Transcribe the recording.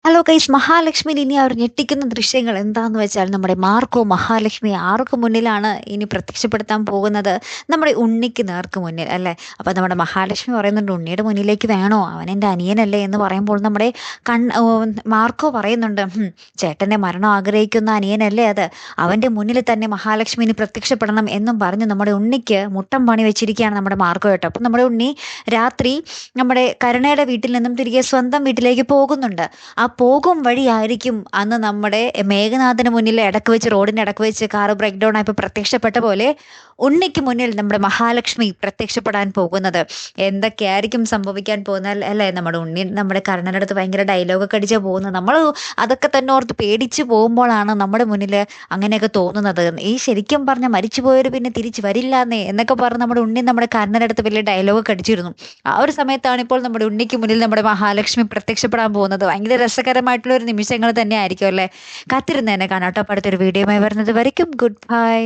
Hello guys, മഹാലക്ഷ്മിയിൽ ഇനി അവർ ഞെട്ടിക്കുന്ന ദൃശ്യങ്ങൾ എന്താന്ന് വെച്ചാൽ നമ്മുടെ മാർക്കോ മഹാലക്ഷ്മി ആർക്ക് മുന്നിലാണ് ഇനി പ്രത്യക്ഷപ്പെടുത്താൻ പോകുന്നത്? നമ്മുടെ ഉണ്ണിക്ക് നേർക്ക് മുന്നിൽ അല്ലേ? അപ്പൊ നമ്മുടെ മഹാലക്ഷ്മി പറയുന്നുണ്ട്, ഉണ്ണിയുടെ മുന്നിലേക്ക് വേണോ, അവൻ എൻ്റെ അനിയനല്ലേ എന്ന് പറയുമ്പോൾ നമ്മുടെ മാർക്കോ പറയുന്നുണ്ട്, ചേട്ടൻ്റെ മരണം ആഗ്രഹിക്കുന്ന അനിയനല്ലേ അത്, അവൻ്റെ മുന്നിൽ തന്നെ മഹാലക്ഷ്മി ഇനി പ്രത്യക്ഷപ്പെടണം എന്നും പറഞ്ഞ് നമ്മുടെ ഉണ്ണിക്ക് മുട്ടം പണി വെച്ചിരിക്കുകയാണ് നമ്മുടെ മാർക്കോ കേട്ടോ. അപ്പം നമ്മുടെ ഉണ്ണി രാത്രി നമ്മുടെ കരുണയുടെ വീട്ടിൽ നിന്നും തിരികെ സ്വന്തം വീട്ടിലേക്ക് പോകുന്നുണ്ട്. ആ പോകും വഴിയായിരിക്കും അന്ന് നമ്മുടെ മേഘനാഥന് മുന്നിൽ ഇടക്ക് വെച്ച്, റോഡിൻ്റെ ഇടക്ക് വെച്ച് കാറ് ബ്രേക്ക് ഡൗൺ ആയപ്പോൾ പ്രത്യക്ഷപ്പെട്ട പോലെ ഉണ്ണിക്ക് മുന്നിൽ നമ്മുടെ മഹാലക്ഷ്മി പ്രത്യക്ഷപ്പെടാൻ പോകുന്നത്. എന്തൊക്കെയായിരിക്കും സംഭവിക്കാൻ പോകുന്നത് അല്ലേ? നമ്മുടെ ഉണ്ണി നമ്മുടെ കർണൻ്റെ അടുത്ത് ഭയങ്കര ഡയലോഗൊക്കെ അടിച്ചാൽ പോകുന്നത്. നമ്മൾ അതൊക്കെ തന്നെ ഓർത്ത് പേടിച്ച് പോകുമ്പോഴാണ് നമ്മുടെ മുന്നിൽ അങ്ങനെയൊക്കെ തോന്നുന്നത്. ഈ ശരിക്കും പറഞ്ഞാൽ മരിച്ചു പോയവർ പിന്നെ തിരിച്ച് വരില്ലാന്നേ എന്നൊക്കെ പറഞ്ഞ് നമ്മുടെ ഉണ്ണി നമ്മുടെ കർണൻ്റെ അടുത്ത് വലിയ ഡയലോഗൊക്കെ അടിച്ചിരുന്നു. ആ ഒരു സമയത്താണ് ഇപ്പോൾ നമ്മുടെ ഉണ്ണിക്ക് മുന്നിൽ നമ്മുടെ മഹാലക്ഷ്മി പ്രത്യക്ഷപ്പെടാൻ പോകുന്നത്. ഭയങ്കര രസകരമായിട്ടുള്ള ഒരു നിമിഷങ്ങൾ തന്നെ ആയിരിക്കും അല്ലേ? കാത്തിരുന്ന് തന്നെ കാണാം കേട്ടോ. അടുത്തൊരു വീഡിയോയുമായി വരുന്നത് വരയ്ക്കും ഗുഡ് ബൈ.